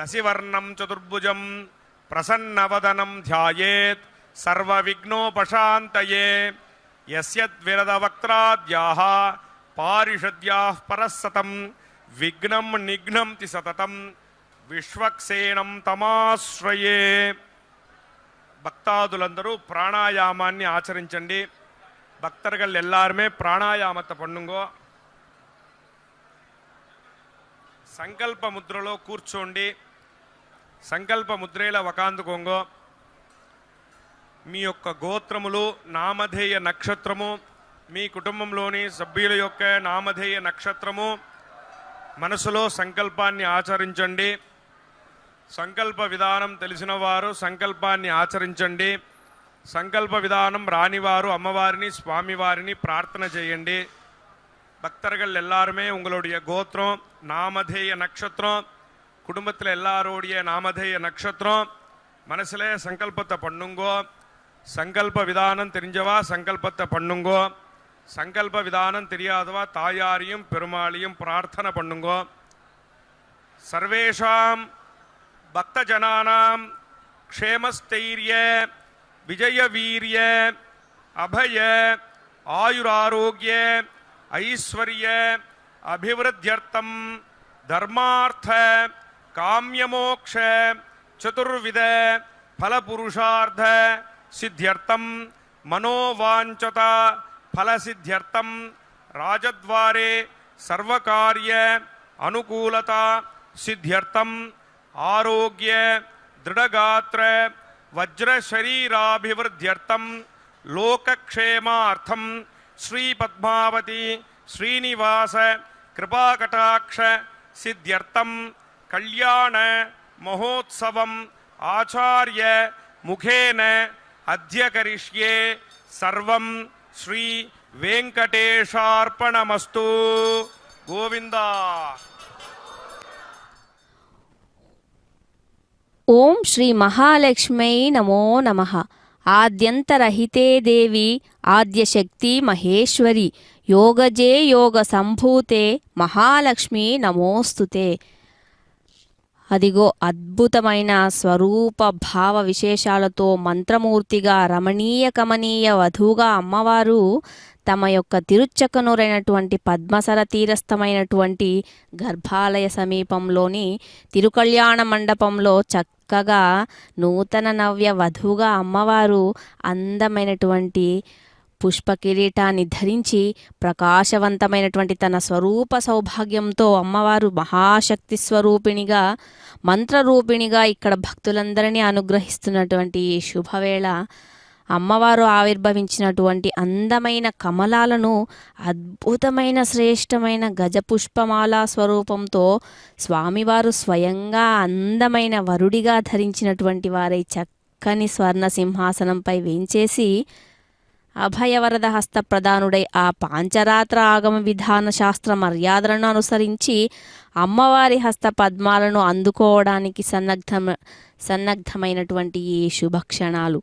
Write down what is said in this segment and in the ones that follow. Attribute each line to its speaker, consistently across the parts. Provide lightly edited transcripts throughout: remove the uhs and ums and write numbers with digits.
Speaker 1: శశివర్ణం చతుర్భుజం ప్రసన్నవదనం ధ్యాయేత్ సర్వవిఘ్నోపశాంతయే. యస్యద్విరదవక్త్రాద్యాః పారిషద్యాః పరస్సతం విఘ్నం నిఘ్నంతి సతతం విశ్వక్సేనం తమాశ్రయే. భక్తాదులందరూ ప్రాణాయామాన్ని ఆచరించండి. భక్తர்கள் எல்லாருமே ప్రాణాయామத்தை பண்ணுங்கோ. సంకల్ప ముద్రలో కూర్చోండి. సంకల్ప ముద్రేల వకాందుకోంగో. మీ యొక్క గోత్రములు, నామధేయ నక్షత్రము, మీ కుటుంబంలోని సభ్యుల యొక్క నామధేయ నక్షత్రము మనసులో సంకల్పాన్ని ఆచరించండి. సంకల్ప విధానం తెలిసిన వారు సంకల్పాన్ని ఆచరించండి. సంకల్ప విధానం రానివారు అమ్మవారిని స్వామివారిని ప్రార్థన చేయండి. பக்தர்கள் எல்லாருமே உங்களுடைய கோத்திரம், நாமதேய நட்சத்திரம், குடும்பத்தில் எல்லாரோடைய நாமதேய நட்சத்திரம் மனசில் சங்கல்பத்தை பண்ணுங்கோ. சங்கல்ப விதானம் தெரிஞ்சவா சங்கல்பத்தை பண்ணுங்கோ. சங்கல்ப விதானம் தெரியாதவா தாயாரையும் பெருமாளையும் பிரார்த்தனை பண்ணுங்கோ. சர்வேஷாம் பக்தஜனானாம் க்ஷேமஸ்தைரிய விஜய வீரிய அபய ஆயுராரோக்கிய ஐஸ்வர்ய அபிவிருத்தியர்த்தம் தர்மார்த்த காமியமோக்ஷ சதுர்வித ஃபலபுருஷார்த்த சித்தியர்த்தம் மனோவாஞ்சத ஃபலசித்தியர்த்தம் ராஜத்வாரே சர்வகாரிய அனுகூலதா சித்தியர்த்தம் ஆரோக்கிய திருடகாத்திர வஜ்ரசரீராபிவிருத்தியர்த்தம் லோகக்ஷேமார்த்தம் श्री पद्मावती श्रीनिवास कृपाकटाक्ष सिद्ध्यर्थम कल्याण महोत्सवम आचार्य मुखेन अद्य करिष्ये सर्वं श्री वेंकटेशार्पणमस्तु. गोविंदा.
Speaker 2: ओम श्री महालक्ष्मी नमो नमः. आद्यंतरहिते देवी आद्यशक्ति महेश्वरी योगजे योग संभूते महालक्ष्मी नमोस्तुते. అదిగో అద్భుతమైన స్వరూప భావ విశేషాలతో మంత్రమూర్తిగా రమణీయ కమనీయ వధువుగా అమ్మవారు తమ యొక్క తిరుచ్చకనూరైనటువంటి పద్మసర తీరస్థమైనటువంటి గర్భాలయ సమీపంలోని తిరుకళ్యాణ మండపంలో చక్కగా నూతన నవ్య వధువుగా అమ్మవారు అందమైనటువంటి పుష్ప కిరీటాన్ని ధరించి ప్రకాశవంతమైనటువంటి తన స్వరూప సౌభాగ్యంతో అమ్మవారు మహాశక్తి స్వరూపిణిగా మంత్రరూపిణిగా ఇక్కడ భక్తులందరినీ అనుగ్రహిస్తున్నటువంటి ఈ శుభవేళ అమ్మవారు ఆవిర్భవించినటువంటి అందమైన కమలాలను అద్భుతమైన శ్రేష్టమైన గజపుష్పమాలా స్వరూపంతో స్వామివారు స్వయంగా అందమైన వరుడిగా ధరించినటువంటి వారై చక్కని స్వర్ణ సింహాసనంపై వేంచేసి అభయవరద హస్త ప్రధానుడై ఆ పాంచరాత్ర ఆగమ విధాన శాస్త్ర మర్యాదలను అనుసరించి అమ్మవారి హస్త పద్మాలను అందుకోవడానికి సన్నద్ధమైనటువంటి ఈ శుభక్షణాలు.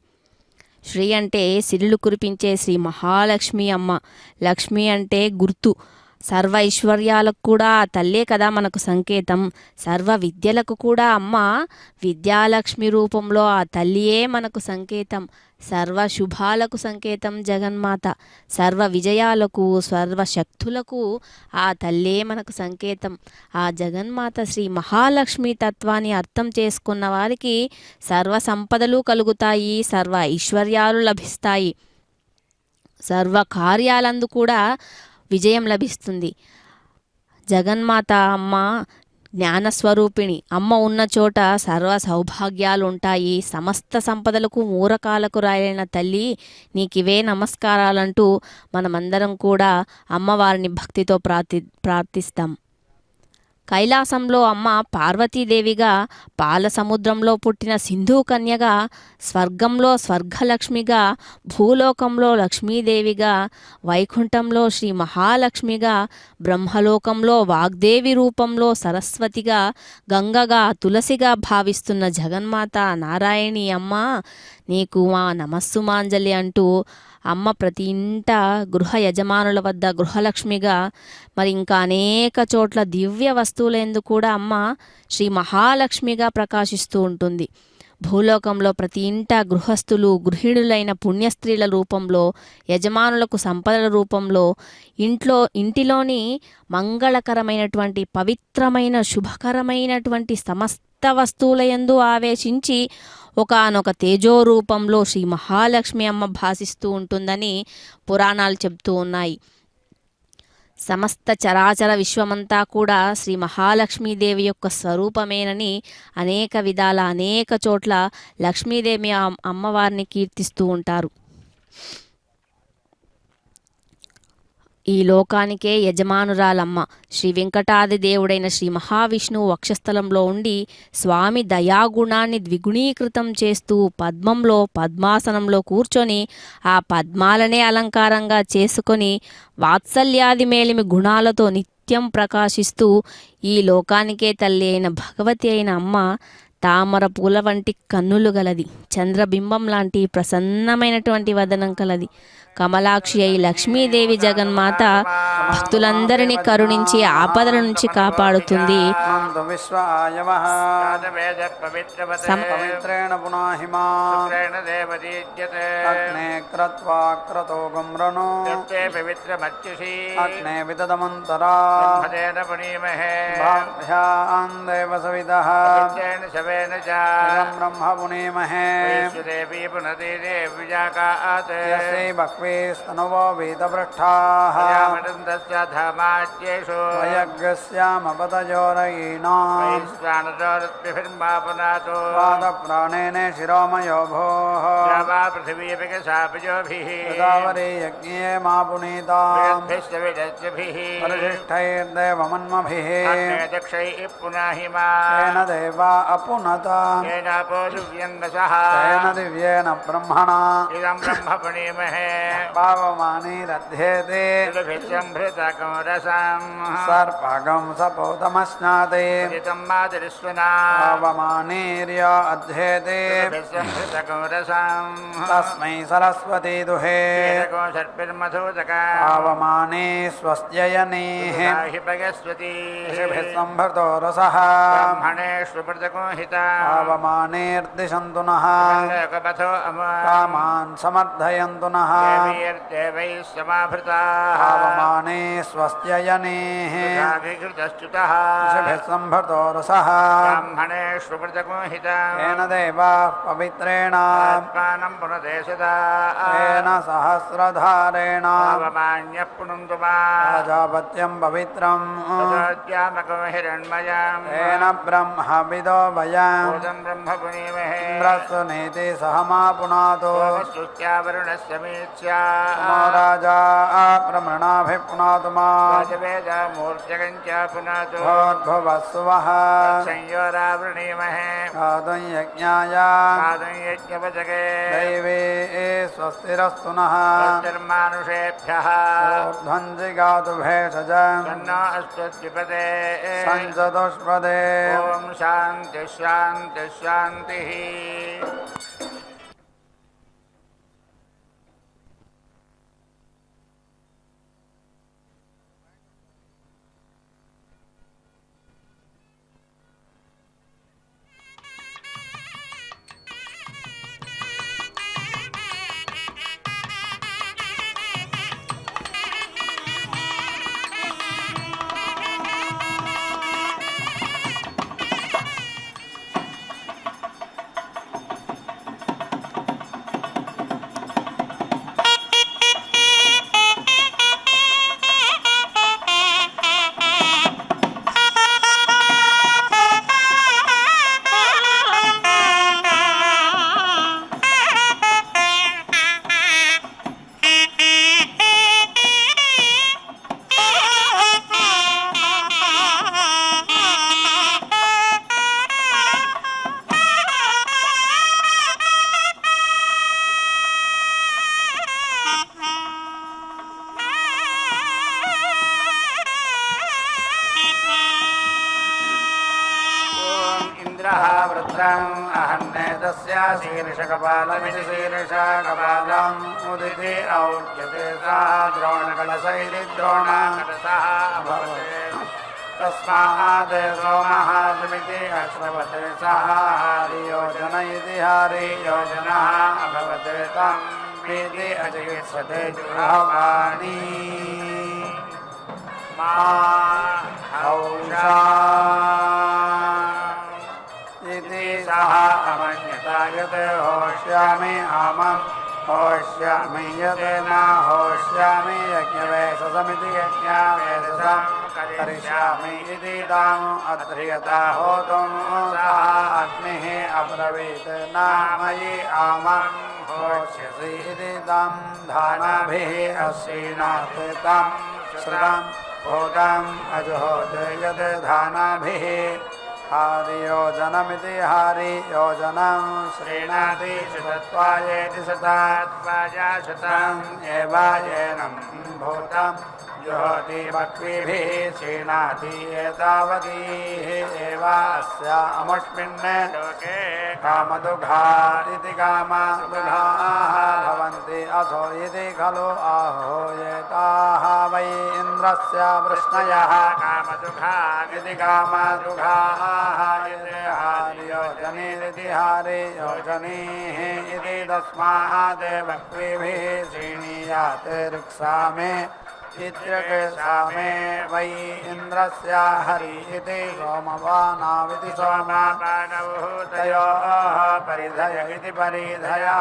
Speaker 2: శ్రీ అంటే సిరులు కురిపించే శ్రీ మహాలక్ష్మి అమ్మ. లక్ష్మి అంటే గుర్తు. సర్వ ఐశ్వర్యాలకు కూడా ఆ తల్లే కదా మనకు సంకేతం. సర్వ విద్యలకు కూడా అమ్మ విద్యాలక్ష్మి రూపంలో ఆ తల్లియే మనకు సంకేతం. సర్వ శుభాలకు సంకేతం జగన్మాత. సర్వ విజయాలకు సర్వ శక్తులకు ఆ తల్లే మనకు సంకేతం. ఆ జగన్మాత శ్రీ మహాలక్ష్మి తత్వాన్ని అర్థం చేసుకున్న వారికి సర్వ సంపదలు కలుగుతాయి, సర్వ ఐశ్వర్యాలు లభిస్తాయి, సర్వ కార్యాలందు కూడా విజయం లభిస్తుంది. జగన్మాత అమ్మ జ్ఞానస్వరూపిణి. అమ్మ ఉన్న చోట సర్వ సౌభాగ్యాలు ఉంటాయి. సమస్త సంపదలకు మూరకాలకు రాయైన తల్లి నీకివే నమస్కారాలంటూ మనమందరం కూడా అమ్మవారిని భక్తితో ప్రార్థిస్తాం. కైలాసంలో అమ్మ పార్వతీదేవిగా, పాల సముద్రంలో పుట్టిన సింధు కన్యగా, స్వర్గంలో స్వర్గలక్ష్మిగా, భూలోకంలో లక్ష్మీదేవిగా, వైకుంఠంలో శ్రీ మహాలక్ష్మిగా, బ్రహ్మలోకంలో వాగ్దేవి రూపంలో సరస్వతిగా, గంగగా, తులసిగా భావిస్తున్న జగన్మాత నారాయణి అమ్మ నీకు మా నమస్సుమాంజలి అంటూ అమ్మ ప్రతి ఇంట గృహ యజమానుల వద్ద గృహలక్ష్మిగా మరి ఇంకా అనేక చోట్ల దివ్య వస్తువులందు కూడా అమ్మ శ్రీ మహాలక్ష్మిగా ప్రకాశిస్తూ ఉంటుంది. భూలోకంలో ప్రతి ఇంట గృహస్థులు గృహిణులైన పుణ్యస్త్రీల రూపంలో, యజమానులకు సంపదల రూపంలో, ఇంటిలోని మంగళకరమైనటువంటి పవిత్రమైన శుభకరమైనటువంటి సమస్త వస్తువులయందు ఆవేశించి ఒకానొక తేజో రూపంలో శ్రీ మహాలక్ష్మి అమ్మ భాసిస్తూ ఉంటుందని పురాణాలు చెబుతూ ఉన్నాయి. సమస్త చరాచర విశ్వమంతా కూడా శ్రీ మహాలక్ష్మీదేవి యొక్క స్వరూపమేనని అనేక విధాల అనేక చోట్ల లక్ష్మీదేవి అమ్మవారిని కీర్తిస్తూ ఉంటారు. ఈ లోకానికే యజమానురాలమ్మ శ్రీ వెంకటాది దేవుడైన శ్రీ మహావిష్ణువు వక్షస్థలంలో ఉండి స్వామి దయాగుణాన్ని ద్విగుణీకృతం చేస్తూ పద్మంలో పద్మాసనంలో కూర్చొని ఆ పద్మాలనే అలంకారంగా చేసుకొని వాత్సల్యాది మేలిమి గుణాలతో నిత్యం ప్రకాశిస్తూ ఈ లోకానికే తల్లి అయిన భగవతి అయిన అమ్మ తామర పూల వంటి కన్నులు గలది, చంద్రబింబం లాంటి ప్రసన్నమైనటువంటి వదనం కలది. కమలాక్షి అయి లక్ష్మీదేవి జగన్మాత భక్తులందరినీ కరుణించి ఆపదల నుంచి కాపాడుతుంది.
Speaker 3: स्तनवो वेदभ्रष्टाः वयज्ञस्यामपतयोरयीणाम् पादप्राणेन शिरोमयो भोः गोदावरी यज्ञे मा पुनीताम् परिशिष्टैर्देवमन्मभिः तेन देवा अपुनता तेन दिव्येन ब्रह्मणा पावमानीरध्येते सर्पगं सपोतमस्नाते पावमानीर्य अध्येते तस्मै सरस्वती दुहे पावमाने स्वस्त्ययनेः संभृतो रसः पावमानेर्दिशन्तु नः कामान् समर्थयन्तु नः पावमाने स्वस्त्ययनेः संभृतो रसः येन देवाः पवित्रेण येन सहस्रधारेण प्रजापत्यं पवित्रम् येन ब्रह्मविदो वयम् इन्द्रस्वनेति सह मा पुनातो राजा प्रमृणाभिपुनातु मार्भुवस्सुवः गातुं यज्ञाय दैवे स्वस्तिरस्तु नः ऊर्ध्वं जिगातु भेषजं सञ्चतुष्पदे ॐ शान्ति शान्ति शान्तिः. अहन्नेतस्य शीर्षकपालमिति शीर्षकपालम् उदिति औच्यते सा द्रोणकलशैति द्रोणकलशः अभवत् तस्मात् सोमः समिति अश्रवते सः हरियोजन इति हरियोजनः अभवत् तं प्रीति अचिकित्सते जुह्वाणि हौषा इति सः अमन्यता यत् होष्यामि अहमं होष्यामि यत् न होष्यामि यज्ञवेशसमिति यज्ञवेशसं करिष्यामि इति ताम् अध्रियता होतुं सः अग्निः अब्रवीत् न मयि अहमं होष्यसि इति तं धानाभिः अश्रीणात् तं श्रुतं भूतम् अजुहोत् यत् धानाभिः हरियोजनमिति हरियोजनं श्रीणाति शतत्वायेति शतात्वाय शतम् एव येनं भूतं जुहोति बह्वीभिः श्रीणाति एतावतीः एव अस्य अमुष्मिन् लोके कामदुघा इति कामदुघाः भवन्ति असो इति खलु आहोयेताः वै इन्द्रस्य वृष्णयः कामदुघा इति कामदुघाः हरियोजनीरिति हरियोजनीः इति तस्मात् बह्वीभिः श्रीणीयात् ऋक्सामे इत्यकृसामे वै इन्द्रस्य हरि इति सोमवानाविति सोमवानवहूतयोः परिधय इति परिधयः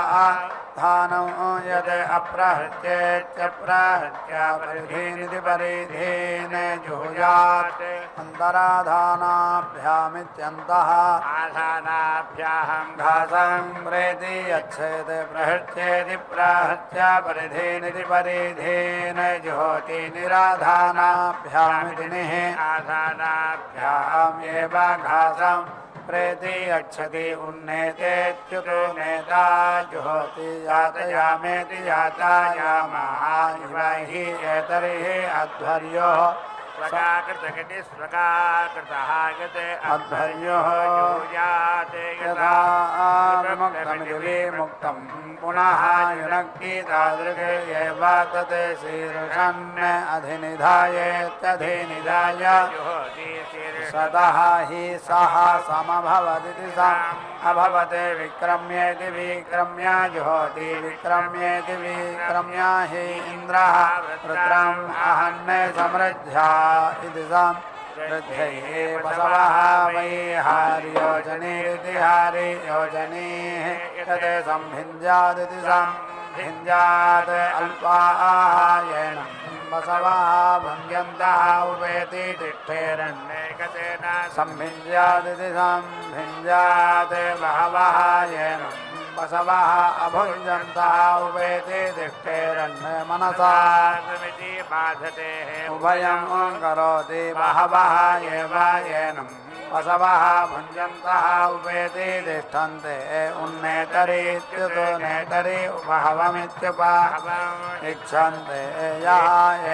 Speaker 3: आधानमित्याधानं यद् अप्रहृत्येत्यप्रहृत्य परिधीनिति परिधीन् जुहुयात् अन्तराधानाभ्यामित्यन्तः आधानाभ्याहं घासं प्रेति यच्छेत् प्रहृत्येति प्रहृत्य परिधीनिति परिधीन् जुहोति निराधानाभ्यामिति निः आधानाभ्याम् एव घासं प्रेति यच्छति उन्नेतेत्युतो नेता जुहोति यातयामेति यातायामः इव हि एतर्हि अध्वर्योः स्वकाकृतगति स्वकाकृतः गते अध्वर्योः यथा विमुक्तमिति विमुक्तं पुनः युनक्ति तादृगे एव तत् शीर्षन् अधिनिधायेत्यधिनिधाय सतः हि सः समभवदिति सम् अभवत् विक्रम्येति विक्रम्य जुहोति विक्रम्येति विक्रम्य हि इन्द्रः रुद्रम् अहन् समृद्ध्या इति सम् वृद्धैः बसवः वै हरियोजनीरिति हरियोजनीः यत् संभिञ्जादिति संभिञ्जात् अल्पायेन बसवः भुञ्जन्तः उपेति तिष्ठेरण्येकतेन संभिञ्जादिति संभिञ्जात् बहवः येन बसवः अभुञ्जन्तः उपेति तिष्ठेरण्य मनसा समिति बाधते उभयं करोति बहवः एव येनं बसवः भुञ्जन्तः उपेति तिष्ठन्ते उन्नेतरीत्युतो नेतरि बहवमित्युपहवम् इच्छन्ते यः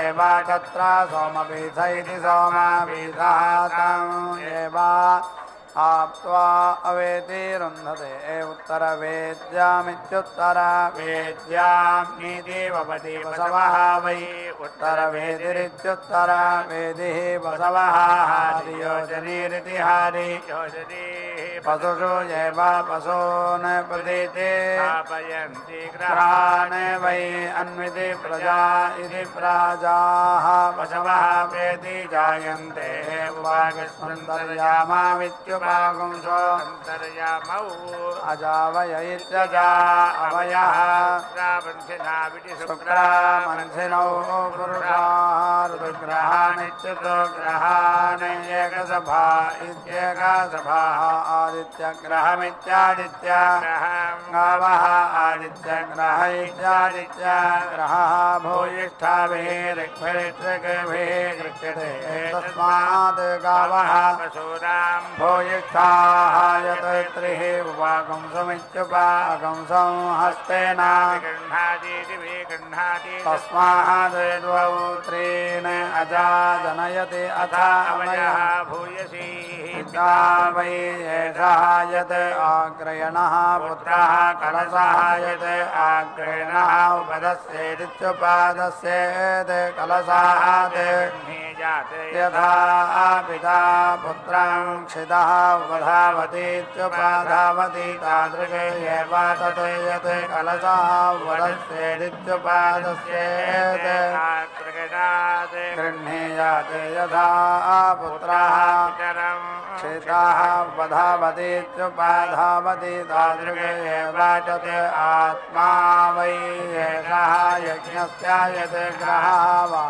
Speaker 3: एव तत्र सोमपीठ इति सोमपीठः तम् एव आप्त्वा अवेति रुन्धते उत्तरवेद्यामित्युत्तरवेद्यामिति भवति बसवः वै उत्तरवेदिरित्युत्तरवेदिः बसवः हरियोजनीरिति हरियोजनीः पशुषु एव पशून् प्रतीते स्थापयन्ति ग्रहान् वै अन्विति प्रजा इति प्रजाः पशवः वेति जायन्ते वागस्मन्तर्यामावित्युप पागुंसो अन्तर्यामौ अजावय इत्यजा अवयः शुक्रामन्थिनौ पुरुषाः ऋतुग्रहानित्युतो ग्रहान् एकसभा इत्येकसभाः आदित्यग्रहमित्यादित्य गावः आदित्यग्रह इत्यादित्यग्रहः भूयिष्ठाभिः ऋग्भिः गृह्यते तस्मात् गावः भूयिष्ठाः यत् त्रिः उपागुंसमित्युपागुंसं हस्तेन तस्मात् द्वौ त्रीन् अजा जनयति अथ अवयः भूयसी वै एषः यत् आग्रयणः पुत्रः कलशः यत् आग्रयणः उपदस्येदित्युपादस्येत् कलशात् यथा पिता पुत्रं क्षितः उपधावतीत्युपाधावति तादृश एव तत् यत् कलशः उपदस्येदित्युपादस्येत् गृह्णीयात् यथा पुत्रः क्षितः उपधावतीत्युपाधावति तादृश एव तत् आत्मा वै एषः यज्ञस्य यत् ग्रहः वा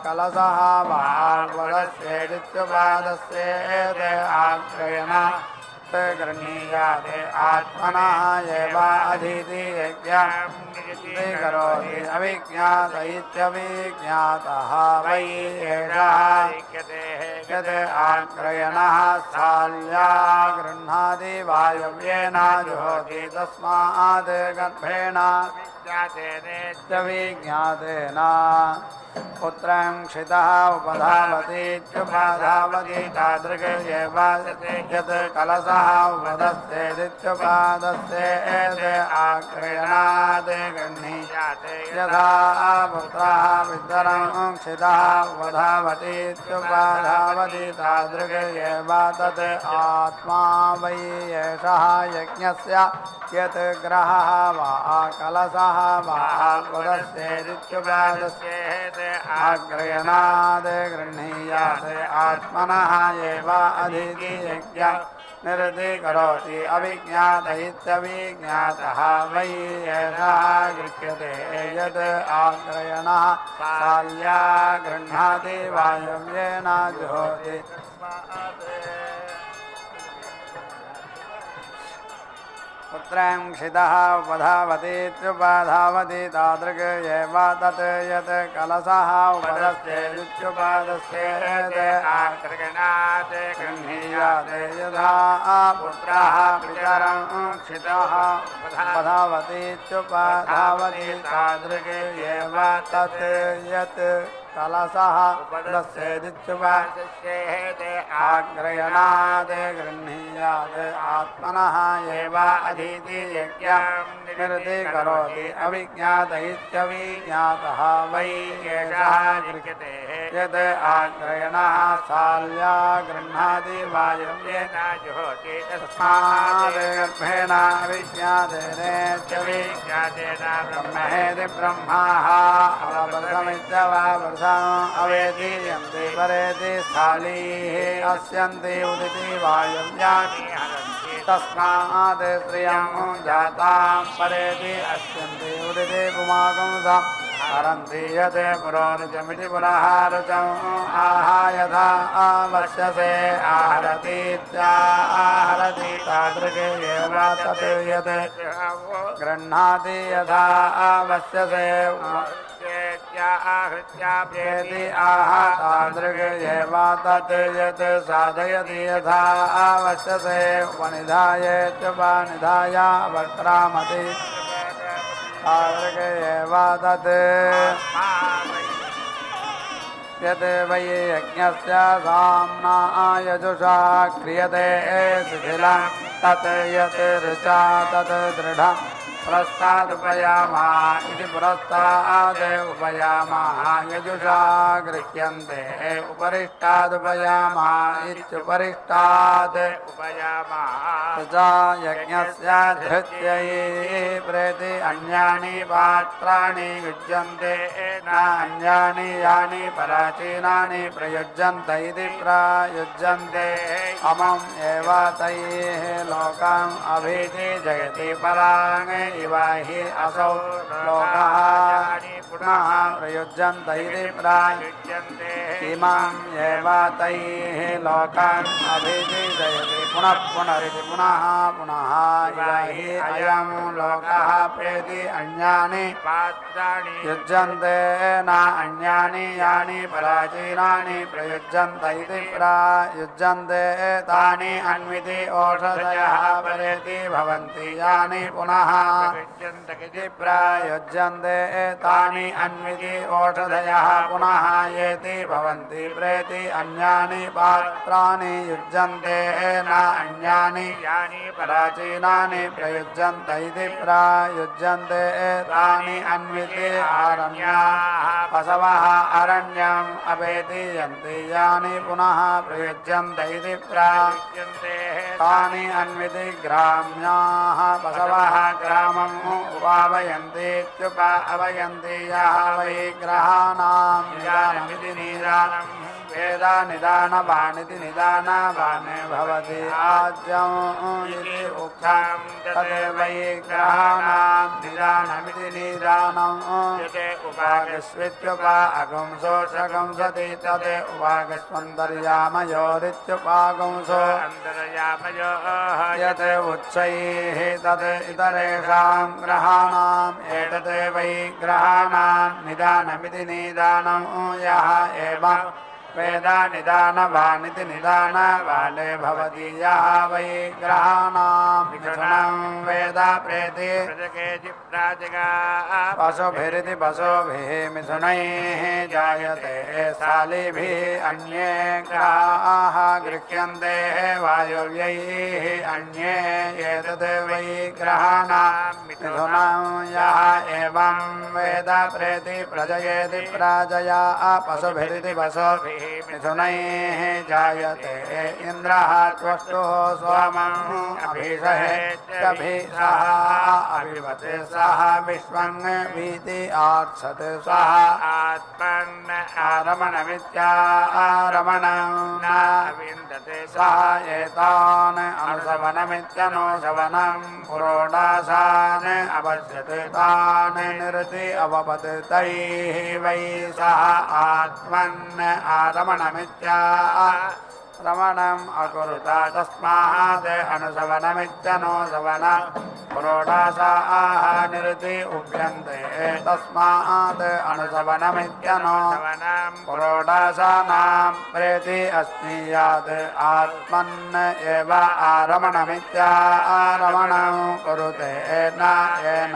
Speaker 3: कलशः वा वदस्येदित्युपादस्येत् आग्रयण गृह्णीयात् आत्मनः एव अधीति यज्ञं करोति अविज्ञात इत्यविज्ञातः वै एषः यत् आग्रयणः साल्या गृह्णाति वायव्येन जुहोति तस्मात् गर्भेण विज्ञातेन पुत्रं क्षितः उपधावतीत्युपाधावति तादृश एव यत् कलशः उपदस्येदित्युपादस्येत् आग्रयणात् गृह्णीयात् यथा पुत्रः पितरं क्षितः उपधावतीत्युपाधावति तादृश एव तत् आत्मा वै एषः यज्ञस्य यत् ग्रहः वा कलशः वा उपदस्येदित्युपादस्येत् आग्रयणात् गृह्णीयात् आत्मनः एव अधीति यज्ञं निर्धिकरोति अविज्ञात इत्यविज्ञातः वै एषः गृह्यते यत् आग्रयणः साल्या गृह्णाति वायव्येन जुहोति पुत्रं क्षितः उपधावतीत्युपाधावति तादृश एव तत् यत् कलशः उपदस्येदित्युपादस्येत् आग्रयणात् गृह्णीयात् यथा पुत्रः पितरं क्षितः उपधावतीत्युपाधावति तादृश एव तत् यत् कलशः उपदस्येदित्युपादस्येत् आग्रयणात् गृह्णीयात् आत्मनः एव अधीति यज्ञं निर्धिकरोति अविज्ञात इत्यविज्ञातः वै एषः गृह्यते यत् आग्रयणः साल्या गृह्णाति वायव्येन जुहोति तस्मात् गर्भेण अविज्ञातेनेत्यविज्ञातेन ब्रह्मेति ब्रह्माः अवबर्धमित्यवावर्धम् अवेदीयन्ति परेति स्थालीः अस्यन्ति उदिति वायव्यानि तस्मात् श्रियं जातां परेति अस्यन्ति उदिति पुमागुंसम् हरन्ति यत् पुरोरुचमिति पुनः रुचम् आह यथा आवश्यसे आहरतीत्याहरति तादृशे एव तत् यत् गृह्णाति यथा आवश्यसे प्रेति आह तादृश एव तत् यत् साधयति यथा आवश्यसे उपनिधायेत्युपनिधाय वक्रामति तादृश एव तत् यत् वै यज्ञस्य साम्ना यजुषा क्रियते शिथिलं तत् यत् ऋचा तत् दृढं पुरस्तादुपयामः इति पुरस्ताद् उपयामः यजुषा गृह्यन्ते उपरिष्टादुपयामः इत्युपरिष्टाद् उपयामः ऋचा यज्ञस्य धृत्यै प्रेति अन्यानि पात्राणि युज्यन्ते न अन्यानि यानि पराचीनानि प्रयुज्यन्त इति प्रयुज्यन्ते अमम् एव तैः लोकम् अभीति जयति पराङ् इव हि असौ लोकः पुनः प्रयुज्यन्त इति प्रयुज्यन्ते इमम् एव तैः लोकान् अभीति जयति पुनः पुनरिति पुनः पुनः इव हि अयं लोकः प्रेति अन्यानि पात्राणि युज्यन्ते न अन्यानि यानि पराचीनानि प्रयुज्यन्त इति प्रयुज्यन्ते तानि अन्विति ओषधयः परेति भवन्ति यानि पुनः इति प्रायुज्यन्ते तानि अन्विति ओषधयः पुनः येति भवन्ति प्रेति अन्यानि पात्राणि युज्यन्ते न अन्यानि यानि प्राचीनानि प्रयुज्यन्त इति प्रायुज्यन्ते तानि अन्विति आरण्याः पशवः अरण्यम् अपेति यन्ति यानि पुनः प्रयुज्यन्त इति प्रायुज्यन्ते तानि अन्विति ग्राम्याः पशवः ग्रामम् उपावयन्तीत्युपावयन्ति यः वै ग्रहाणां निदानमिति निदानं वेद निदानवानिति निदानवान् भवति आज्यम् इति उक्तं तद् वै ग्रहाणां निदानमिति निदानम् उपागस्वित्युपागंसो शकंसति तद् उपागस्वन्तर्यामयोरित्युपागंसो यत् उच्चैः तद् इतरेषां ग्रहाणाम् एतत् वै ग्रहाणां निदानमिति निदानं यः एवं वेद निदानवानिति निदानवाने भवति यः वै ग्रहाणां मिथुनं वेद प्रेति पशुभिरिति पशुभिः मिथुनैः जायते शालिभिः अन्ये ग्रहाः गृह्यन्ते वायुव्यैः अन्ये एतत् वै ग्रहाणां मिथुनं यः एवं वेद प्रेति प्रजयेति प्राजया पशुभिरिति पशुभिः मिथुनैः जायते इन्द्रः त्वष्टुः सोमम् अभिषहेत्यभिषः अभिवते सः विश्वं वीति आर्षत् सः आत्मन् आरमणमित्यारमणं न विन्दते सः एतान् अनुशवनमित्यनुशवनं पुरोडाशान् अपश्यत् तान् निरति अवपत् तैः वै सः आत्मन् रमणम् अकुरुत तस्मात् अनुशवनमित्यनुशवनं पुरोडाशाः निरति उभ्यन्ते तस्मात् अनुशवनमित्यनुशवनं पुरोडाशानां प्रेति अस्ति यत् आत्मन् एव आरमणमित्यारमणं कुरुते न येन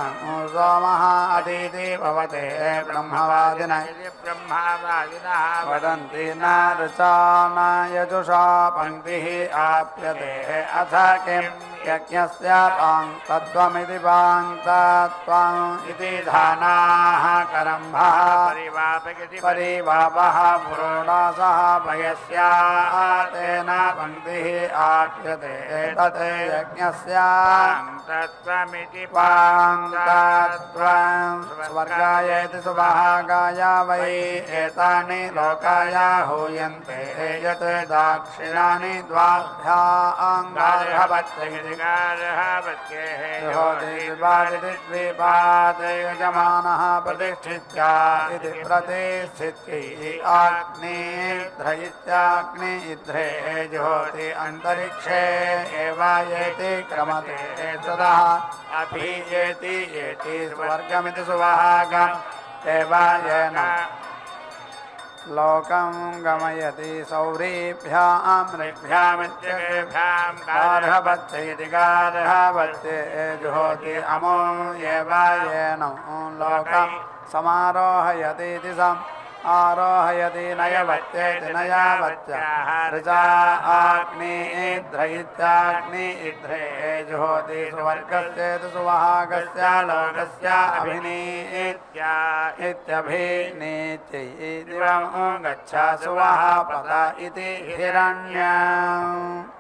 Speaker 3: सोमः अदिति भवते ब्रह्मवादिनः वदन्ति न ऋचा न यजुषा पङ्क्तिः आप्यते अथ किं यज्ञस्य पाङ्क्तत्वमिति पाङ्क्तत्वम् इति धानाः करम्भः परिवापः पुरोडासः भयस्यातेन पङ्क्तिः आप्यते तत् यज्ञस्य पाङ्क्तत्वमिति पाङ्क्तत्वम् स्वर्गायेति सुभागाय वै एतानि लोकाय हूयन्ते यत् दाक्षिणानि द्वाभ्याङ्गार्हवत्यैः यजमानः प्रतिष्ठित्या इति प्रतिष्ठित्यै अग्निध्रयित्याग्नि इध्रे ज्योति अन्तरिक्षे एव येति क्रमते ततः अभियेति येति स्वर्गमिति सुभागम् एव येन लोकं गमयति सौरीभ्यां ऋभ्यामित्येभ्यां गार्हवत्यैति गार्हवत्ये जुहोति अमो एव येन लोकं समारोहयतीति सम् आरोहयति नयवत्येति नयावत्यः ऋचा अग्निध्रयित्याग्नि इध्रे जुहोति सुवर्गस्येति सुवहागस्य लोकस्य अभिनीत्या इत्यभिनीत्यै दिवं गच्छ सुवहापत इति हिरण्यम्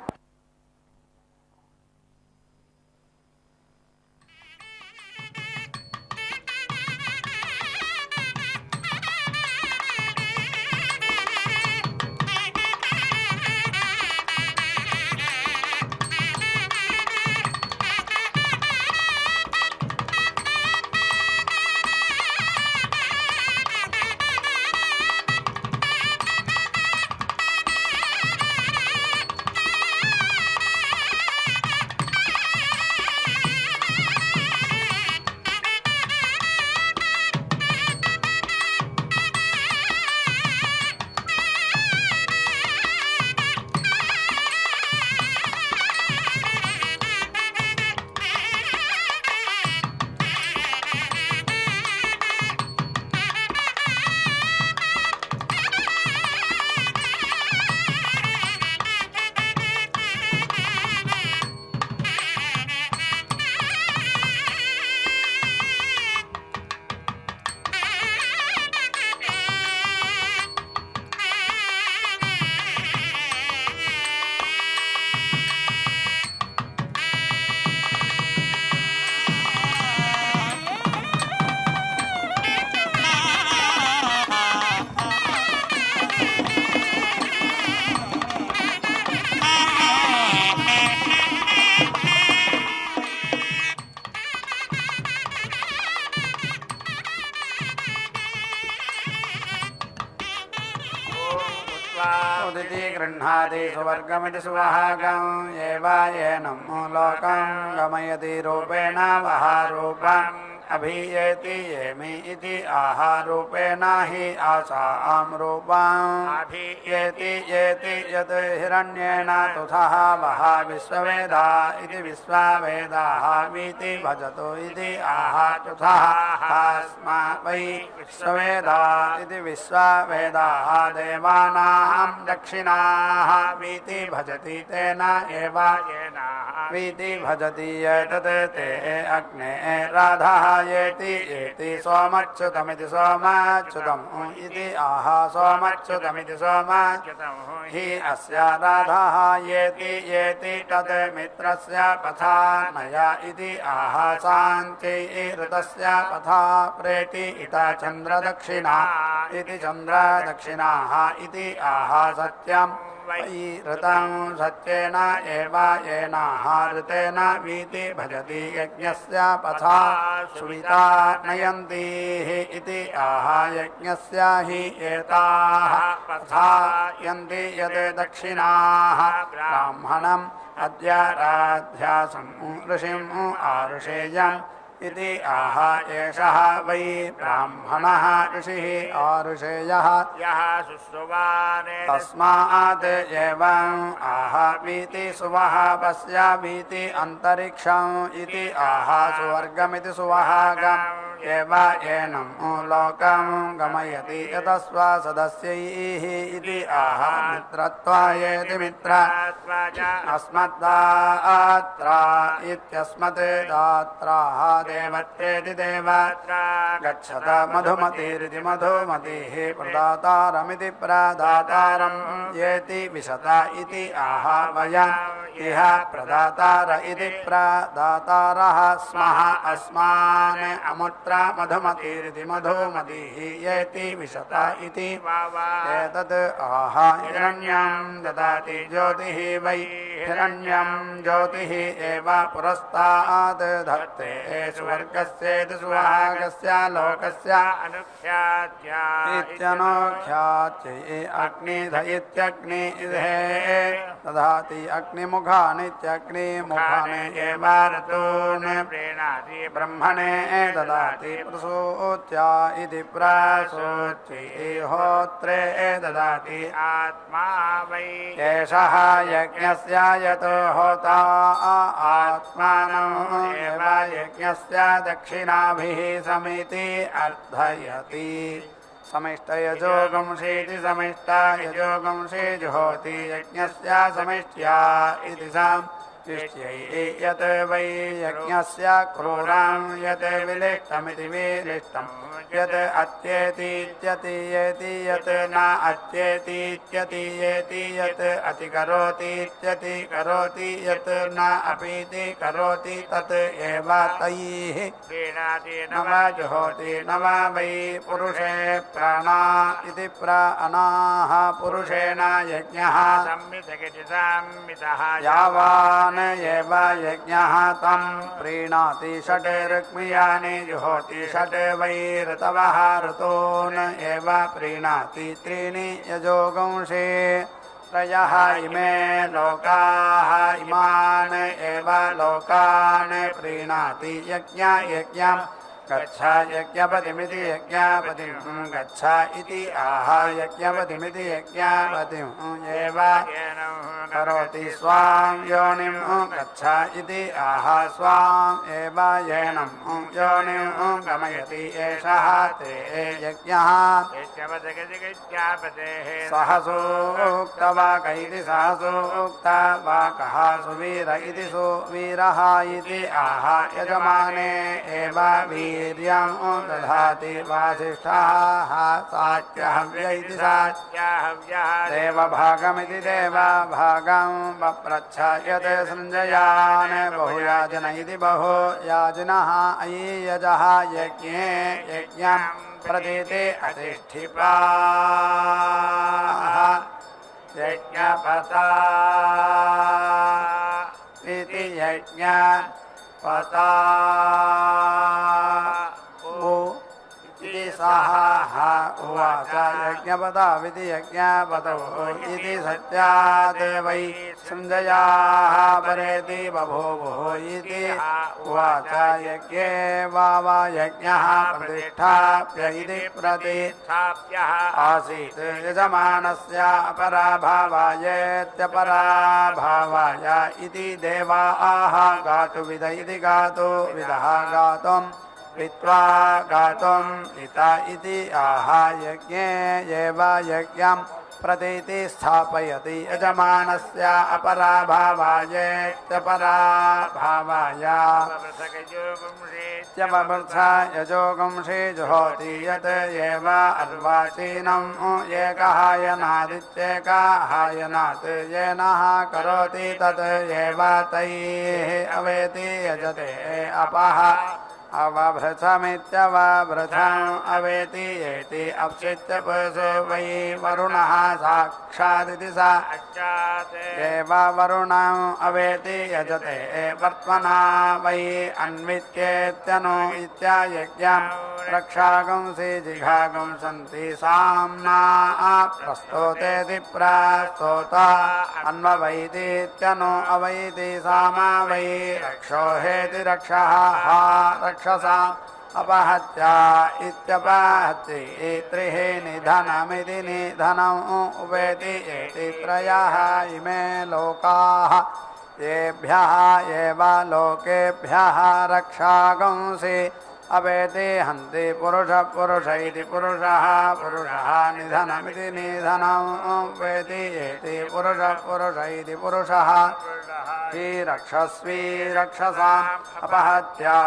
Speaker 3: गृह्णाति सुवर्गमिति सुवहागं येवायेनं लोकं गमयति रूपेण वहारूपम् अभियेति येमि इति आहारूपेण हि आसां रूपम् अभियेति येति यत् हिरण्येन तुथः वहा विश्ववेदा इति विश्ववेदाः वीति भजतो इति आहा तुथः स्म वै विश्ववेदा इति विश्ववेदाः देवानां दक्षिणाः वीति भजति तेन एव वीति भजति एतत् ते अग्ने राधः येति येति सोमच्युतमिति सोमच्युतम् इति आहा सोमच्युतमिति सोमच्युतम् हि अस्य राधः येति येति तत् मित्रस्य पथा नया इति आहा शान्ति ऋतस्य पथा प्रेति इता चन्द्रदक्षिणा इति चन्द्रदक्षिणाः इति आहा सत्यम् वै ऋतं सत्येन एव येनाः ऋतेन वीति भजति यज्ञस्य पथा सुविता नयन्तीः इति आह यज्ञस्य हि एताः पथा यन्ति यत् दक्षिणाः ब्राह्मणम् अद्य राध्यासं ऋषिम् आरुषेयम् इति आह एषः वै ब्राह्मणः ऋषिः आरुषेयः यः शुश्रुवाने तस्मात् एवम् आह वीति सुवः पश्य वीति अन्तरिक्षम् इति आह सुवर्गमिति सुवहागम् एव एनं लोकं गमयति यतस्व सदस्यैः इति आह मित्रत्वायेति मित्र अस्मद्दात्रा इत्यस्मत् दात्राः देवत्रेति देवत्रा गच्छत मधुमतिरिति मधुमतिः प्रदातारमिति प्रदातारं येति विशत इति आह वयम् इह प्रदातार इति प्रदातारः स्मः अस्मान् अमुत्र मधुमतिरिति मधुमतिः येति विशत इति एतत् आह हिरण्यं ददाति ज्योतिः वै हिरण्यं ज्योतिः एव पुरस्तात् धत्ते सुवर्गस्येति सुहागस्य लोकस्य इत्यनुख्यात्यै अग्निध इत्यग्निधे ददाति अग्निमुखानित्यग्निमुखानि एव ऋतून् प्रीणाति ब्रह्मणे ददाति प्रसूत्या इति प्रसूत्यै होत्रे ददाति आत्मा वै एषः यज्ञस्य यतो होता आत्मानो एव यज्ञस्य दक्षिणाभिः समिति अर्थयति समिष्टयजोगंसीति समिष्टयजोगंसी जुहोति यज्ञस्य समिष्ट्या इति समिष्ट्यै यत् वै यज्ञस्य क्रूरं यत् विलिष्टमिति विलिष्टम् यत् अत्येतीत्यतीयेति यत् न अत्येतीत्यतीयेति यत् अतिकरोतीत्यति करोति यत् न अपीति करोति तत् एव तैः प्रीणाति नव जुहोति नव वै पुरुषे प्राणा इति प्राणाः पुरुषेण यज्ञः संवितः यावान् एव यज्ञः तं प्रीणाति षट् ऋक्मियानि जुहोति षट् वै ऋतवः ऋतून् एव प्रीणाति त्रीणि यजोगंषे त्रयः इमे लोकाः इमान् एव लोकान् प्रीणाति यज्ञं गच्छ यज्ञपतिमिति यज्ञपतिं गच्छ इति आह यज्ञपतिमिति यज्ञपतिं एव करोति स्वां योनिं गच्छ इति आह स्वाम् एव येनं योनिं गमयति एषः ते यज्ञः सहसोक्तवाक इति सहसोक्तवाकः सुवीर इति सुवीरः इति आह यजमाने एव वीर्यं दधाति वासिष्ठः सात्यहव्य इति सात्यहव्यः देवभागमिति देवभागं पप्रच्छ यत् सञ्जयान् बहुयाजन इति बहुयाजिनः अय्यजः यज्ञे यज्ञं प्रतीते अधिष्ठिपाः यज्ञपता इति यज्ञपता इति साहा उवाच यज्ञपदाविति यज्ञपतौ इति सत्यात् वै सञ्जयाः परेति बभूवुः इति उवाच यज्ञे वाव यज्ञः प्रतिष्ठाप्य इति प्रतिष्ठाप्यः आसीत् यजमानस्य अपराभावायेत्यपराभावाय इति देवाः गातुविद इति गातुविदः गातुं वित्वा गातुम् इत इति आह यज्ञे एव यज्ञं प्रतीति स्थापयति यजमानस्य अपराभावायेत्यपराभावाय यजोगुंषे जुहोति यत् एव अर्वाचीनम् एकहायनादित्येकाहायनात् येनः करोति तत् एव तैः अवेति यजते अपः अवभृथमित्यवभृथम् अवेति येति अप्सित्य पशो वै वरुणः साक्षादिति साक्षात् एव वरुणम् अवेति यजते वर्त्मना वै अन्वित्येत्यनु इत्यायज्ञम् रक्षागुंसि जिघागुंसन्ति साम्ना प्रस्तोतेति प्रस्तोत अन्ववैतीत्यनु अवैति सामा वै रक्षोहेति रक्षः हा रक्षसा अपहत्या इत्यपहत्ति त्रिः निधनमिति निधनम् उपेति एति त्रयः इमे लोकाः येभ्यः एव लोकेभ्यः रक्षागुंसि अवेति हन्ति पुरुष इति पुरुषः निधनमिति निधनम् उपेति एति पुरुष इति पुरुषः हि रक्षस्वी रक्षसाम् अपहत्या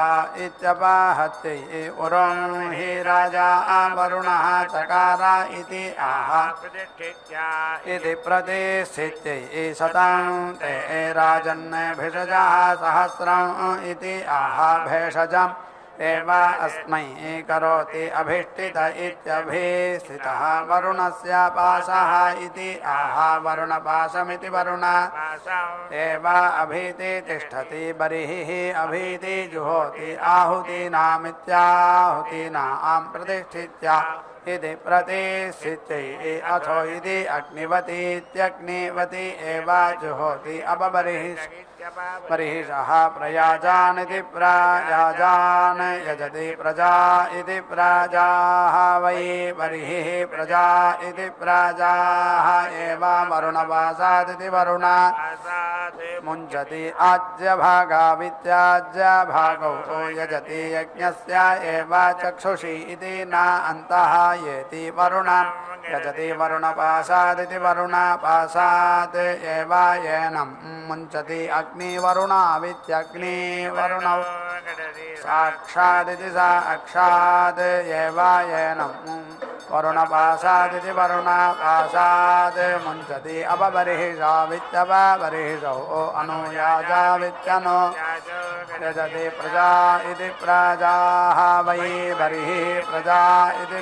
Speaker 3: इत्यपहत्ति उरुं हि राजा वरुणः चकार इति आह इति प्रतिष्ठित्यै शतं ते राजन् भेषजः सहस्रम् इति आह भेषजम् एव अस्मै करोति अभिष्टित इत्यभिष्टितः वरुणस्य पाशः इति आह वरुणपाशमिति वरुण एव अभीति तिष्ठति बर्हिः अभीति जुहोति आहुतीनामित्याहुतीनां प्रतिष्ठित्य इति प्रतिष्ठित्यै अथो इति अग्निवतीत्यग्निवती एव जुहोति बर्हिषः प्रयाजानिति प्रयाजान् यजति प्रजा इति प्रजाः वै बर्हिः प्रजा इति प्रजाः एव वरुणवासादिति वरुण मुञ्चति आज्यभागावित्याज्यभागौ यजति यज्ञस्य एव चक्षुषि इति न अन्तः येति वरुणम् यजति वरुणपाशादिति वरुणपाशात् एव येनं मुञ्चति अग्निवरुणावित्यग्निवरुणौ साक्षादिति साक्षात् एव येनं वरुणपाशादिति वरुणपाशात् मुञ्चति अपबर्हिषावित्यपबर्हिषौ अनुयाजावित्यनु यजति प्रजा इति प्रजाः वै बर्हिः प्रजा इति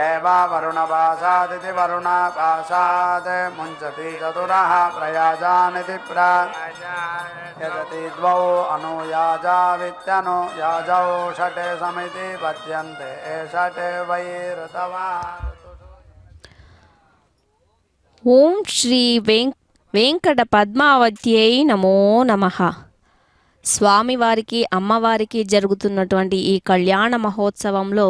Speaker 3: एव वरुणपाशादिति वरुणपाशात् मुञ्चति चतुरः प्रयाजानिति यजति द्वौ अनुयाजावित्यनुयाजौ षट् समिति पद्यन्ते षट् वै ऋतवः.
Speaker 2: ఓం శ్రీ వెంకట పద్మావత్యై నమో నమః. స్వామివారికి అమ్మవారికి జరుగుతున్నటువంటి ఈ కళ్యాణ మహోత్సవంలో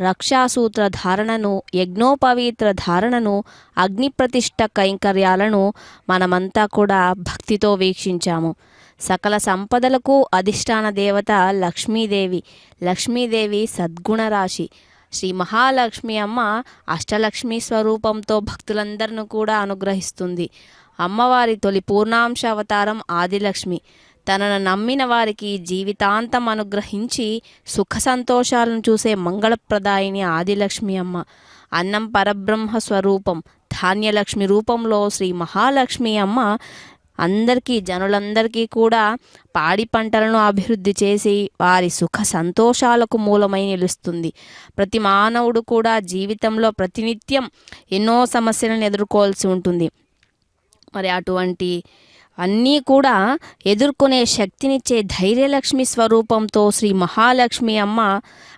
Speaker 2: రక్షాసూత్ర ధారణను, యజ్ఞోపవీత్ర ధారణను, అగ్నిప్రతిష్ఠ కైంకర్యాలను మనమంతా కూడా భక్తితో వీక్షించాము. సకల సంపదలకు అధిష్టాన దేవత లక్ష్మీదేవి. లక్ష్మీదేవి సద్గుణరాశి. శ్రీ మహాలక్ష్మి అమ్మ అష్టలక్ష్మి స్వరూపంతో భక్తులందరిని కూడా అనుగ్రహిస్తుంది. అమ్మవారి తొలి పూర్ణాంశ అవతారం ఆదిలక్ష్మి. తనను నమ్మిన వారికి జీవితాంతం అనుగ్రహించి సుఖ సంతోషాలను చూసే మంగళప్రదాయిని ఆదిలక్ష్మి అమ్మ. అన్నం పరబ్రహ్మ స్వరూపం. ధాన్యలక్ష్మి రూపంలో శ్రీ మహాలక్ష్మి అమ్మ జనులందరికీ కూడా పాడి పంటలను అభివృద్ధి చేసి వారి సుఖ సంతోషాలకు మూలమై నిలుస్తుంది. ప్రతి మానవుడు కూడా జీవితంలో ప్రతినిత్యం ఎన్నో సమస్యలను ఎదుర్కోవాల్సి ఉంటుంది. మరి అటువంటి అన్నీ కూడా ఎదుర్కొనే శక్తినిచ్చే ధైర్యలక్ష్మి స్వరూపంతో శ్రీ మహాలక్ష్మి అమ్మ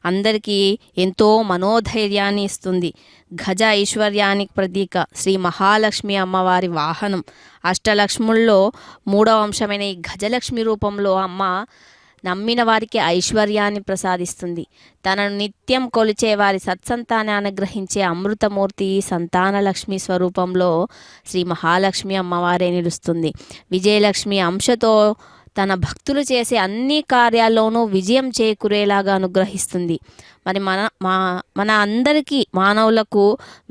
Speaker 2: అందరికీ ఎంతో మనోధైర్యాన్ని ఇస్తుంది. గజ ఐశ్వర్యానికి ప్రతీక శ్రీ మహాలక్ష్మి అమ్మవారి వాహనం. అష్టలక్ష్ముల్లో 3వ అంశమైన ఈ గజలక్ష్మి రూపంలో అమ్మ నమ్మిన వారికి ఐశ్వర్యాన్ని ప్రసాదిస్తుంది. తనను నిత్యం కొలిచే వారి సత్సంతాన్ని అనుగ్రహించే అమృతమూర్తి సంతానలక్ష్మి స్వరూపంలో శ్రీ మహాలక్ష్మి అమ్మవారే నిలుస్తుంది. విజయలక్ష్మి అంశతో తన భక్తులు చేసే అన్ని కార్యాల్లోనూ విజయం చేకూరేలాగా అనుగ్రహిస్తుంది. మరి మన అందరికీ మానవులకు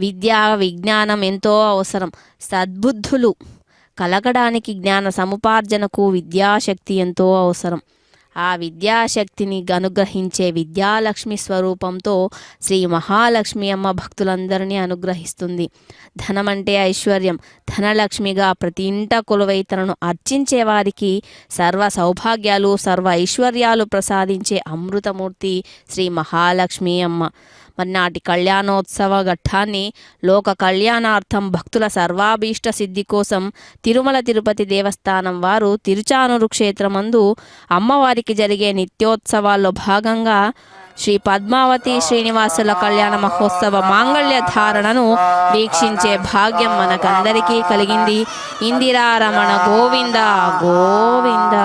Speaker 2: విద్య విజ్ఞానం ఎంతో అవసరం. సద్బుద్ధులు కలగడానికి జ్ఞాన సముపార్జనకు విద్యాశక్తి ఎంతో అవసరం. ఆ విద్యాశక్తిని అనుగ్రహించే విద్యాలక్ష్మి స్వరూపంతో శ్రీ మహాలక్ష్మి అమ్మ భక్తులందరినీ అనుగ్రహిస్తుంది. ధనమంటే ఐశ్వర్యం. ధనలక్ష్మిగా ప్రతి ఇంట కొలువై తనను అర్చించే వారికి సర్వ సౌభాగ్యాలు సర్వ ఐశ్వర్యాలు ప్రసాదించే అమృతమూర్తి శ్రీ మహాలక్ష్మి అమ్మ. మరి నాటి కళ్యాణోత్సవ ఘట్టాన్ని లోక కళ్యాణార్థం భక్తుల సర్వాభీష్ట సిద్ధి కోసం తిరుమల తిరుపతి దేవస్థానం వారు తిరుచానూరు క్షేత్రమందు అమ్మవారికి జరిగే నిత్యోత్సవాల్లో భాగంగా శ్రీ పద్మావతి శ్రీనివాసుల కళ్యాణ మహోత్సవ మాంగళ్య ధారణను వీక్షించే భాగ్యం మనకందరికీ కలిగింది. ఇందిరారమణ గోవింద గోవింద.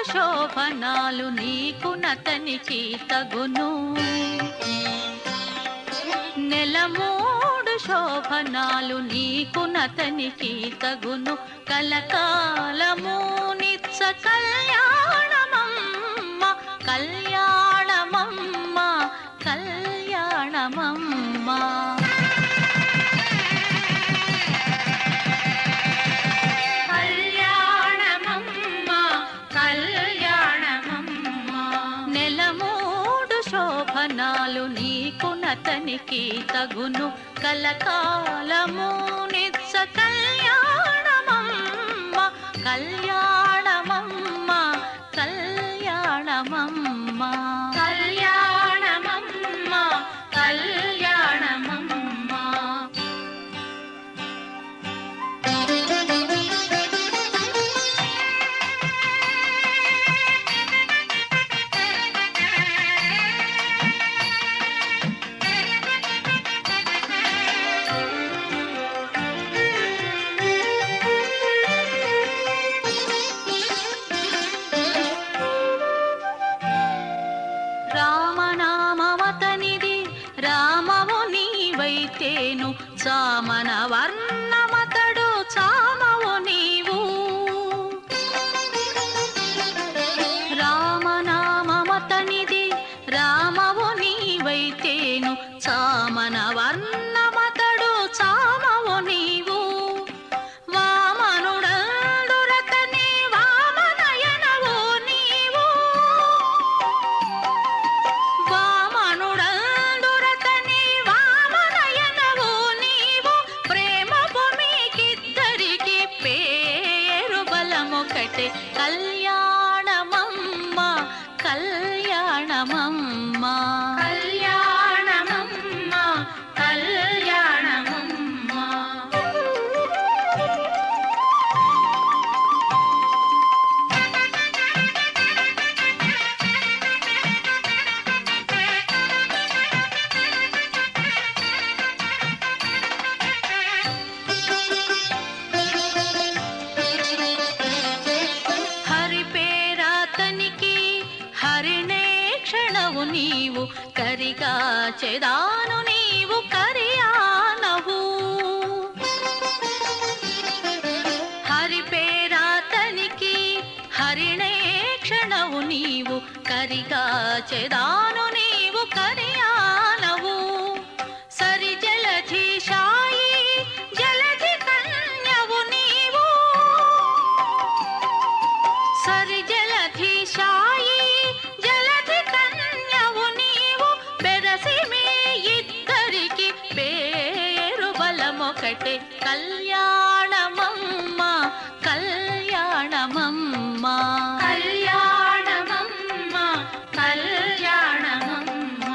Speaker 4: శోభనాలు నీకు నతనికి తగును. నెలమూడు శోభనాలు నీకు నతనికి తగును. కలకాలము నిత్య కళ్యాణమమ్మ కళ్యాణమమ్మ కళ్యాణమమ్మ. శోభనాలు నీకు నతనికి తగును. కలకాలము నిత్య కళ్యాణమమ్మ కళ్యాణమమ్మ కళ్యాణమమ్మ కళ్యాణమమ్మ కళ్యాణమమ్మ. బలమొకటే కళ్యాణమమ్మ కళ్యాణమమ్మ కళ్యాణమమ్మ కళ్యాణమమ్మ. హరి పేరాతనికి హరిణే క్షణవు నీవు కరిగా చెదాను నీవు కరియానవు. హరి పేరాతనికి హరిణే క్షణవు నీవు కరిగా చెదాను నీవు కరియానవు. సరి జలధి శాయి జలధి కన్యవు నీవు. సరి జలధి శాయి జలధి కన్యవు నీవు. బెరసి మీ ఇద్దరికి పేరు బలమొకటే కళ్యాణమమ్మ కళ్యాణమమ్మ కళ్యాణమమ్మ కళ్యాణమమ్మ.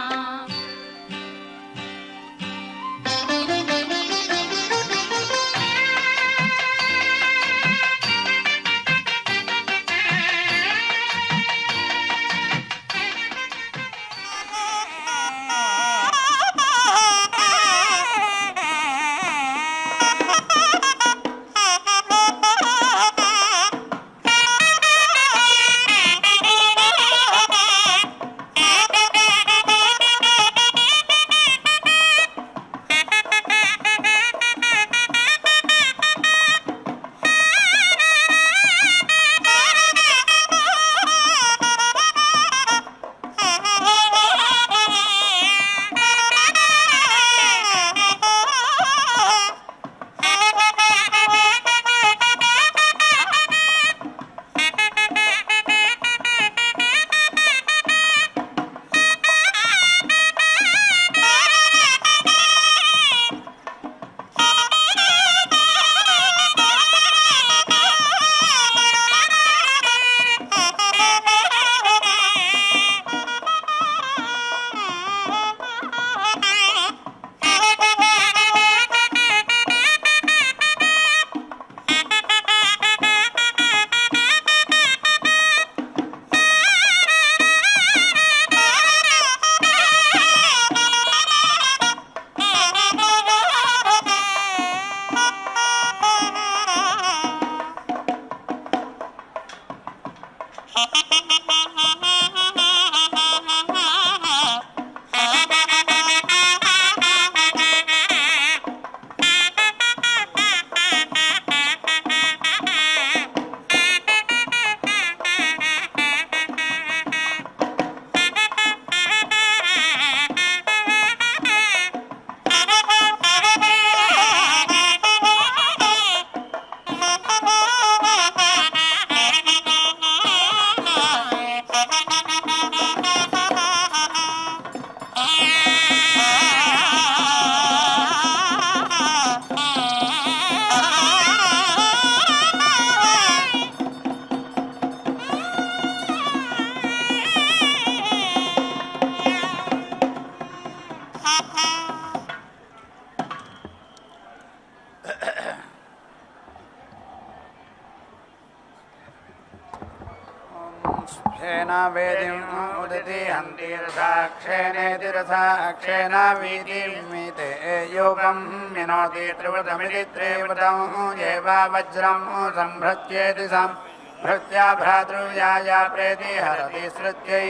Speaker 3: क्षेन वेदिम् उदिति हन्तीर्षाक्षेणेति रसाक्षेण वीतिमिते योगं विनोति त्रिवृतमिति त्रिवृतं येवा वज्रं संभृत्येति संभृत्या भ्रातृव्याया प्रेति हरति श्रुत्यै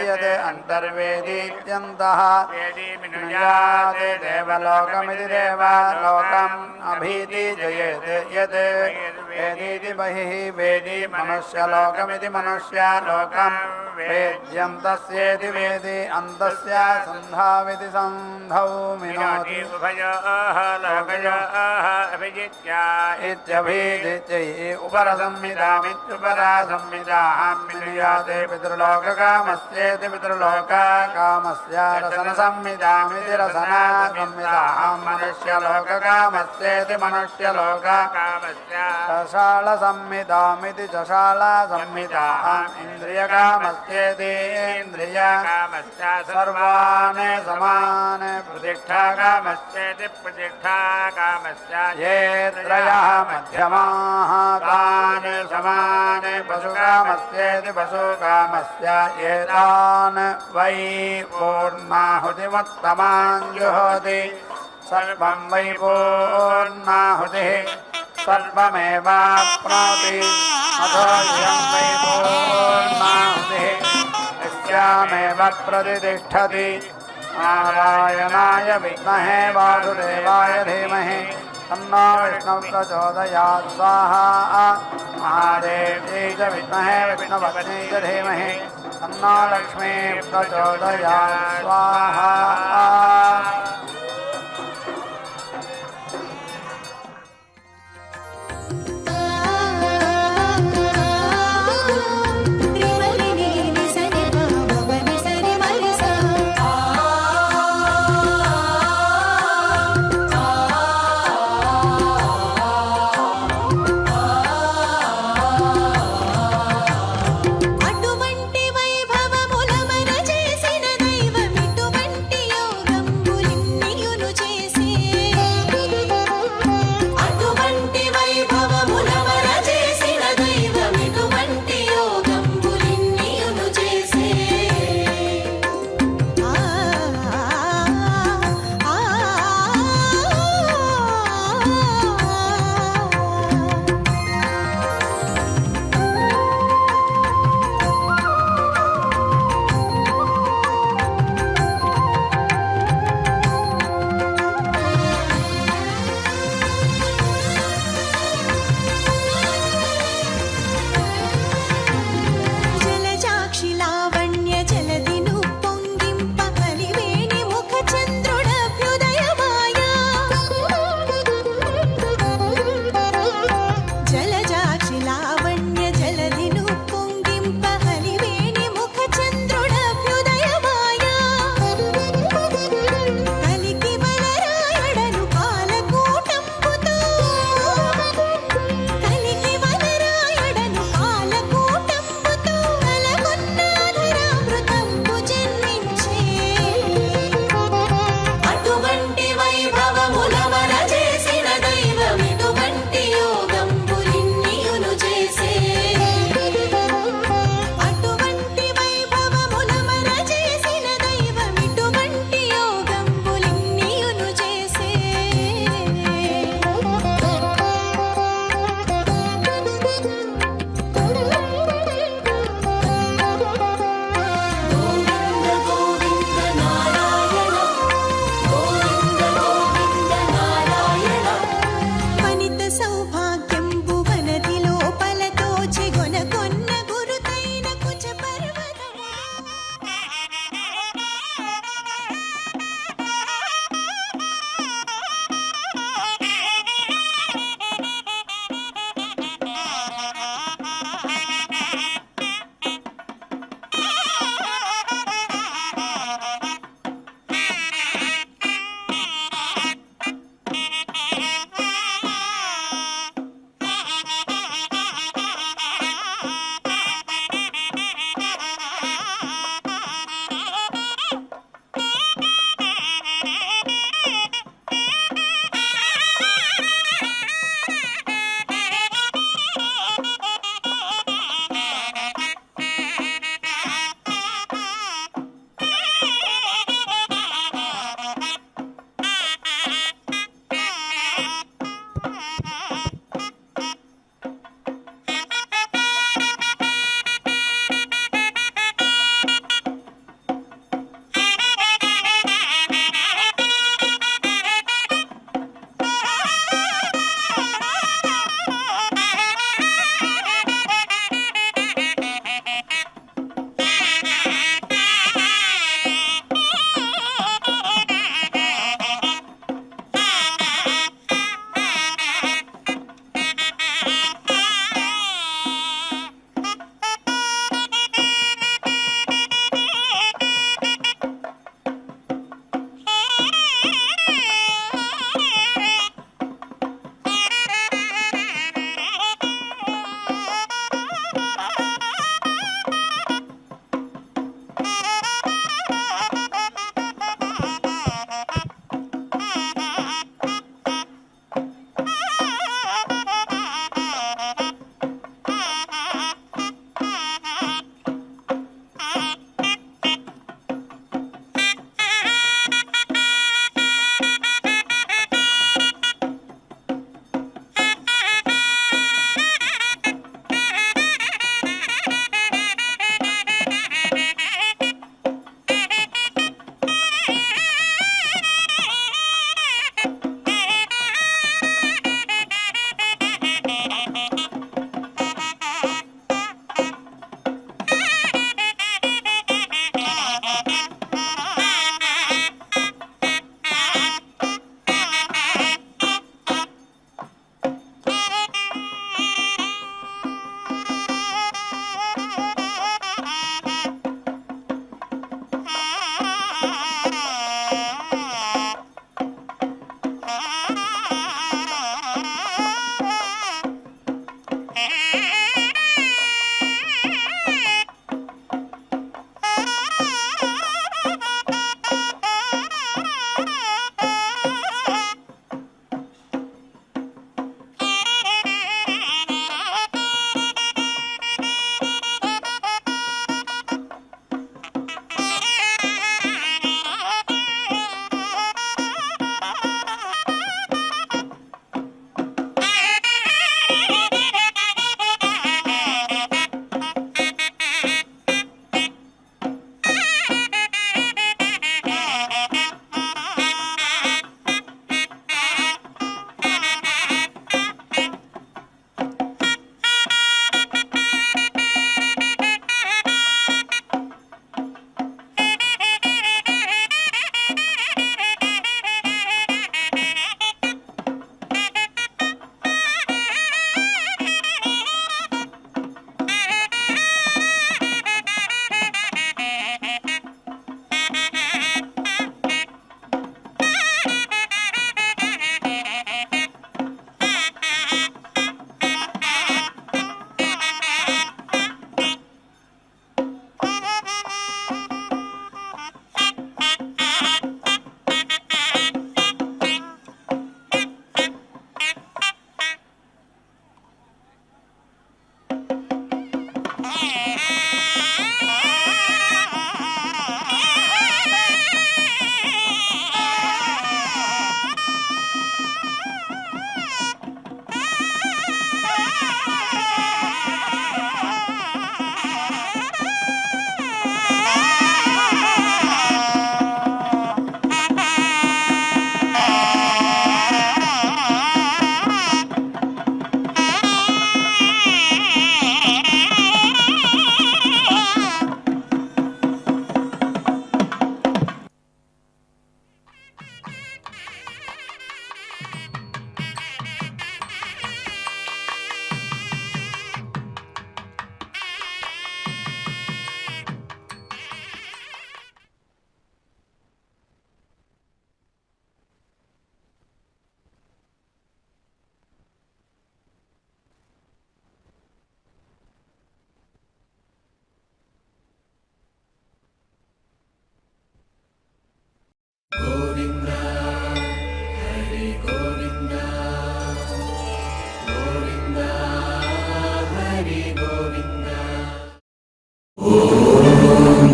Speaker 3: यद् अन्तर्वेदीत्यन्तः वेदीमिनुयात् देवलोकमिति देवालोकम् अभीति जयेत् यत् वेदीति बहिः वेदी मनुष्यलोकमिति मनुष्यलोकम् वेद्यं तस्येति वेदे अन्तस्य सन्धाविति सन्धौ मिनोति
Speaker 5: उभयोः लोकयोः अभिजित्या
Speaker 3: इत्यभिजित्यै उपरसंहितामित्युपरा संहितां विनुयाते पितृलोककामस्येति पितृलोककामस्य रसनसंहितामिति रसना संहितां मनुष्यलोककामस्येति मनुष्यलोककामस्य चशालसंहितामिति चशालसंहिताम् इन्द्रियकामस्येति इन्द्रियकामस्य सर्वान् समान् प्रतिष्ठाकामस्येति प्रतिष्ठाकामस्य ये त्रयः मध्यमाः तान् समान् पशुकामस्येति पशुकामस्य एतान् वै पूर्णाहुतिमुत्तमान् जुहोति सर्वं वै पूर्णाहुतिः सर्वमेवाप्नोति अथो इयं वै पूर्णाहुतिः यस्यामेव प्रतिष्ठति नारायणाय विद्महे वासुदेवाय धीमहि तन्नो विष्णुः प्रचोदयात् स्वाहा महादेव्यै च विद्महे विष्णुपत्न्यै च धीमहि तन्नो लक्ष्मीः प्रचोदयात् स्वाहा
Speaker 6: అటువంటి వైభవముల మన చేసిన దైవం ఇటువంటి యోగం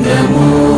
Speaker 6: నమో